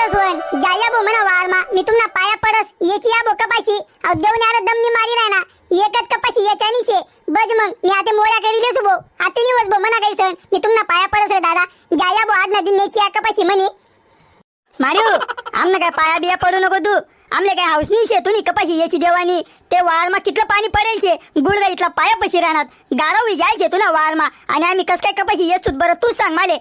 पोरस वन जाया बो मना वारमा मी तुमना पाया पडस येची या बो कपाशी अव देवण्यार दमनी मारी राना एकच कपाशी याच्यानी छे बज मग मी आते मोळ्या करी देसु बो आते निवस बो मना कैसन मी तुमना पाया पडस रे दादा जाया बो आज ना दिन नेची या कपाशी म्हणे मारियो आमने काय पाया बिया पडू नको तू आमले काय हाऊस नाही शे तुनी कपाशी याची देवानी ते वारमा कितलं पाणी पडेल छे गुडगा इथला पाया पशी राहणार गारवी जायचे तू ना वारमा आणि आम्ही कस काय कपाशी येसूत बरं तू सांग माले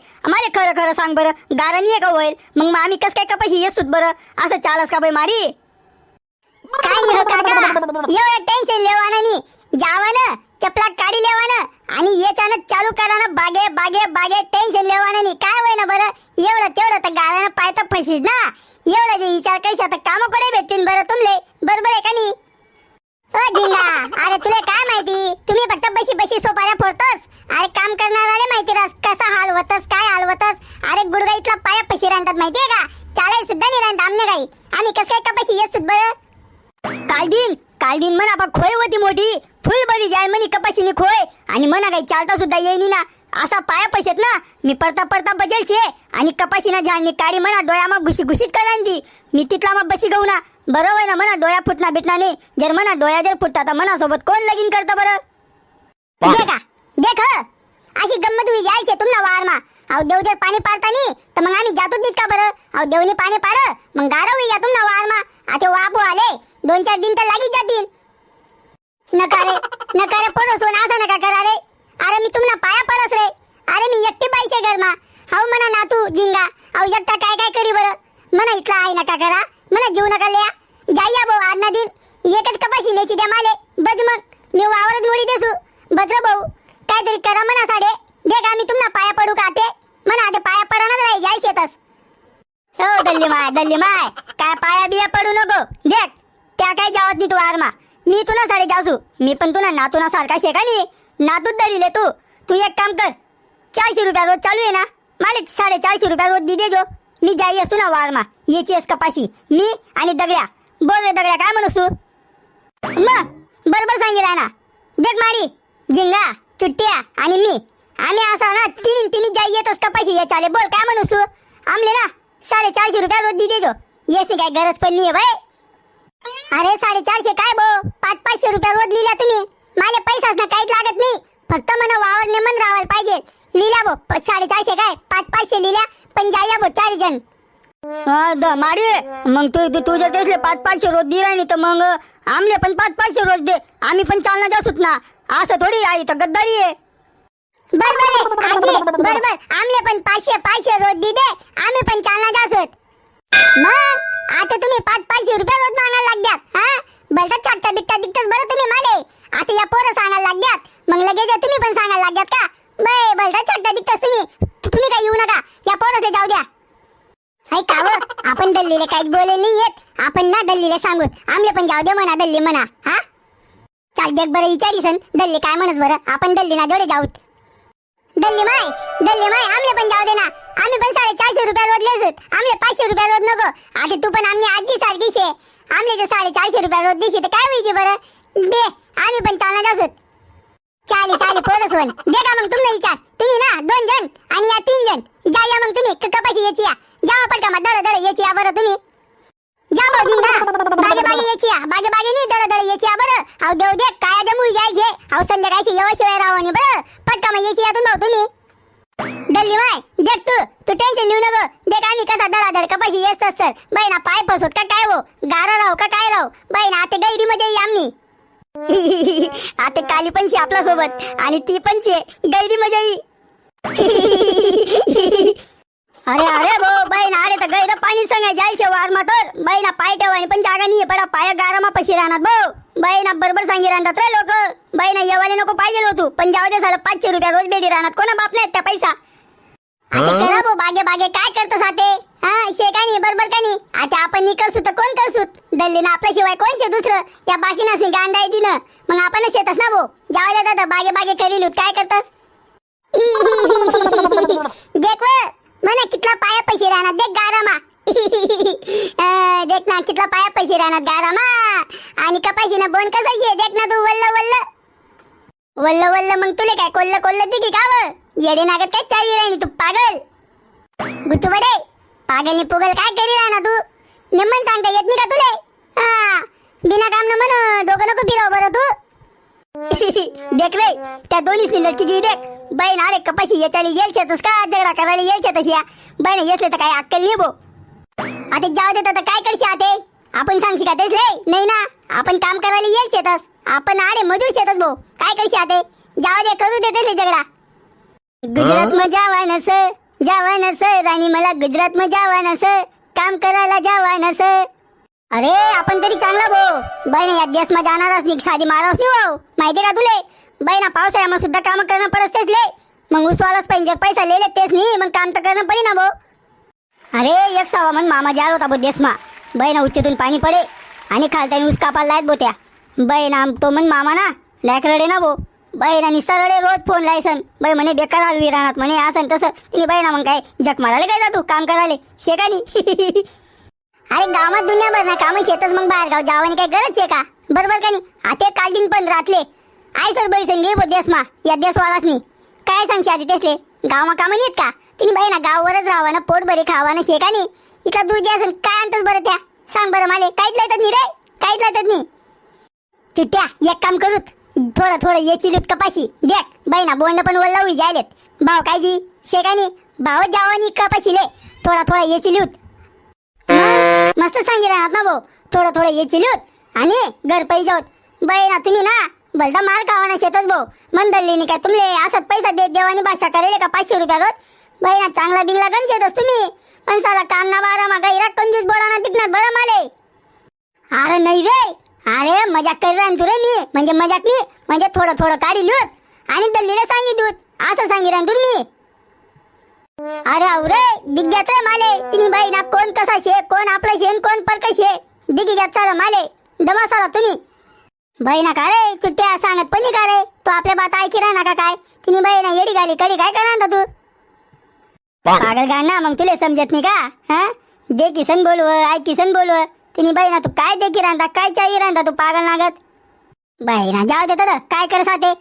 खरं खरं सांग बरं गारानी आहे का होईल मग आम्ही कस काय कपाशी येसूत बरं असं चालस का बाई मारी काय नाही हो काका एवढं टेन्शन लेवाना नी जावानं चपला काढी लेवानं आणि याच्यानं चालू करानं बागे बागे बागे टेन्शन लेवाना नी काय होय ना बरं एवढं तेवढं तर गारानं पाय तर फशीस ना एवढं जे विचार कैसा तर काम कडे भेटतील बरं तुमले बरोबर आहे का नी ओ जिंगा अरे तुला काय माहिती तुम्ही फक्त बशी बशी सोपाऱ्या फोडतोस अरे काम करणाऱ्याला माहिती रास कसा हाल होतस काय हाल होतस अरे गुडगा इथला पाया पशी राहतात माहितीये का चालाय सुद्धा नाही राहत आमने काही आम्ही कस काय कपाशी येत सुद्धा बरं कालदीन म्हणा बा खोय होती मोठी फुल बरी जाय म्हणी कपाशीनी खोय आणि म्हणा काही चालता सुद्धा येईनी ना असा पाया पैशात ना मी परता बजेल छे आणि कपाशीना झाडनी काडी म्हणा डोळ्या मग घुशीत करान दी मी तिथला मग बशी गऊ ना बरोबर ना म्हणा डोळ्या फुटना भेटना नाही जर म्हणा डोळ्या जर फुटता तर म्हणा सोबत कोण लगीन करतं बरं देख अशी गंमत हुई जायचे तुमना वारमा अव देव जर पाणी पारता नाही तर मग आम्ही जातो तित का बरं अव देवनी पाणी पार मग गारव या तुमना वारमा आता वापू आले 2-4 दिन तर लागीच जातील नकारे पोरं सोन असं नका करा रे अरे मी तुमना पाया पडस रे अरे मी एकटी बाईशे घरमा हाव म्हणा नातू जिंगा अव एकटा काय करी बरं म्हणा इथला आहे नका करा म्हणा जीव नका लिया जाया भाऊ आज ना दिन एकच कपाशी न्यायची द्या माले बज मग मी वावरच मोडी देसू बजर भाऊ काहीतरी करा म्हणा साडे देख आम्ही तुमना पाया पडू का ते म्हणा ते पाया पडणार राही जाय शेतस ओ दल्ली माय काय पाया बिया पडू नको देख त्या काय जावत नाही तू वारमा मी तुला साडे जासू मी पण तुला नातूना सारखा शेका नी नातूच धरीले तू एक काम कर 400 रुपया रोज चालू आहे ना माले 450 रुपया रोज दे जो मी जाई असतो ना वारमा याची अस कपाशी मी आणि दगड्या बोल रे दगड्या काय म्हणूस तू मग बरोबर सांगितलं ना देख मारी जिंगा चुट्ट्या आणि मी आम्ही असा ना तिन्ही जाई येतच कपाशी या चाले बोल काय म्हणूस तू आमले ना 450 रुपया रोज दे जो येस काय गरज पण नाही भाई अरे 450 काय बो 500 रुपया रोज लिहिला तुम्ही माले पैसाच ना काहीच लागत नाही फक्त मला वावर नेमन रावायला पाहिजे लिहिला बो 450 काय 500 लिहिल्या पण जाया बो 4 जण मारी मग तू जर तेसले 500 रोज दे राही तर मग आमले पण 500 रोज दे आम्ही पण चालना जासूत ना असं थोडी आई तर गद्दारी आहे बरोबर आमले पण 500 रोज दे आम्ही पण चालना जासूत मग आता तुम्ही 500 रुपया रोज मागायला लागल्यात हा बलटा चाटता दिखताच बरं तुम्ही माले आता या पोरं सांगायला लागल्यात मग लगेच तुम्ही पण सांगायला लागल्यात का बलटा चाटता दिखताच तुम्ही काय येऊ नका या पोरं जाऊ द्या हाय काव आपण दल्लीले काहीच बोले नाही येत आपण ना दल्लीले सांगूत आमले पण जाऊ दे म्हणा दल्ली म्हणा हा चाल देख बरं विचारीसन दल्ली काय म्हणस बरं आपण दल्ली ना जोडे जाऊत दल्ली माय आमले पण जाऊ दे ना आम्ही पण 450 रुपया रोज लेसत आमले 500 रुपया रोज नको आता तू पण आमने आजी सारखी शे आमले जर 450 रुपया रोज देशी तर काय होईची बरं दे आम्ही पण चालना जासत चाली पोरस वन दे का मग तुम्ही विचार तुम्ही ना 2 जण आणि या 3 जण जाया मग तुम्ही कपाशी याची या जावा पटका मग दळ याची या बरं तुम्ही जा भाऊजींना बागे याची नाही दळ याची या बरं हाव देव दे काय जमू जायचे हाव संध्याकाळची येवाशिवाय रावणी बरं पटका मग याची या तुम्ही दल्ली माय देख तू टेन्शन घेऊ नको देख आम्ही कसा दळादळ कपाशी येत असत बाई पाय फसवत का काय हो गारा राव का काय राव बाई ना आता गैरी मध्ये येई आमनी आता काली पण शे आपल्या सोबत आणि ती पण शे गैरी मध्ये येई अरे भो बाई ना अरे तर गैर पाणी सांगाय जायचे वारमा तर बाई ना पाय ठेवानी पण जागा नाही पडा पाया गारामा पशी राहणार भाऊ बाई ना बरोबर सांगी राहतात रे लोक बाई ना येवाले नको पाहिजे होतो पण जाऊ दे झालं 500 रुपया रोज बेडी राहणार कोणा बाप नाही त्या पैसा आता करा भाऊ बागे काय करतोस आते हा शेकानी बरोबर का नाही आता आपण नी करसू तर कोण करसू दल्ली ना आपल्या शिवाय कोण शे दुसरं या बाकीनाच नाही गांडा आहे तिनं मग आपण शेतस ना भाऊ जाऊ दे दादा बागे करील काय करतस देख मना कितला पाया पैसे राहणार देख गारामा देख ना कितला पाया पैसे राहणार गारामा आणि कपाशी ना बोन कसायचे देख ना तू वल्ल मग तुले काय कोल्ल दिली का व येडे नागत काय चाली राहिली तू पागल गुत्तू बडे पागलनी पुगल काय करी राहा ना तू निम्मन सांगता येत नाही का तुले हा बिना काम न म्हण डोकं नको फिरव बरं तू देख रे त्या दोन्हीच लटकी गी देख बहीण अरे कपाशी याच्याली येल शेतस का झगडा करायला येल शेतस या बहीण येसले तर काय अक्कल नाही भो. आता जाऊ देत तर काय करशी आते आपण सांगशी का तेच रे नाही ना आपण काम करायला येईल शेतस आपण अरे मजूर शेतस भाऊ काय करशी आते जाऊ दे करू दे तेच जगडा. गुजरात में जावान सर राणी मला गुजरात में जावान सर काम करायला जावान सर. अरे आपण तरी चांगला भाऊ बहीण या देश मध्ये जाणारच नाही साधी मारावच नाही भाऊ माहिती का तुले बहीण पावसाळ्यामध्ये सुद्धा काम करणं पडत तेच ले मग उसवालाच पाहिजे पैसा ले तेच नाही मग काम तर करणं पडे ना भाऊ. अरे एक सवा मन मामा जार होता बो देशमा बहीण उच्चतून पाणी पडे आणि खालतानी ऊस कापायला लायत बोत्या बहीण तो मन मामा ना लायक रडे ना भो बहीण आणि सरळे रोज फोन लायसन बाई म्हणे बेकार आलवी राहणार म्हणे असं तसं तिने बहिणा मग काय जग मारायला काय जातो काम करायला शेकानी. अरे गावात दुनियाभर ना काम शेतच मग बाहेर गाव जावानी काय गरज आहे का बरोबर का नाही आता काल दिन पण रातले आई सर बैसन घे बो देशमा या देशवालाच नाही काय सांगशी आधी तेसले गावमा काम नाहीत का तिने बहिणा गावावरच राहावं पोट बरे खावानं शेकानी इका दूर जे असेल काय आणतोस बरं त्या सांग बरं माले काहीच लायतात नाही रे काहीच लायतात नाही. चिट्ट्या एक काम करूत थोडं याची लूट कपाशी देख बहिणा बोंड पण वल्लावी जायलेत भाव कायजी शेकानी भाव जावानी कपाशी ले थोडा याची लूट मस्त सांगी राहत ना भाऊ थोडं याची लूट आणि घर पैसे होत बहिणा तुम्ही ना भलता मार खावाना शेतच भाऊ मंदल्लीनी काय तुमले असत पैसा देत देवानी भाषा करेल का 500 रुपया रोज बहिणा चांगला बिंगला गण शेतच तुम्ही पण साला काम ना बारा मा गैरा कंजूस बोलाना टिकणार बरं माले. अरे नाही रे अरे मजाक कर राहन तू रे मी म्हणजे मजाक नाही म्हणजे थोडं काढी लूट आणि दल्लीला सांगी दूध असं सांगी राहन तू मी. अरे अवरे दिग्यात रे माले तिनी बहिणा कोण कसा शे कोण आपला शेन कोण परका शे दिग्यात चाल माले दमा साला तुम्ही बहिणा का रे चुट्ट्या सांगत पण का रे तो आपल्या बात ऐकी राहणार का काय तिनी बहिणा येडी गाली कडी काय करणार तू पागल का ना मग तुले समजत नाही का हा दे किसन बोलव आई किसन बोलव तिने बहिणा तू काय देखी राहता काय चाहिए राहता तू पागल नागत बहिणा जाऊ दे तर काय कर साते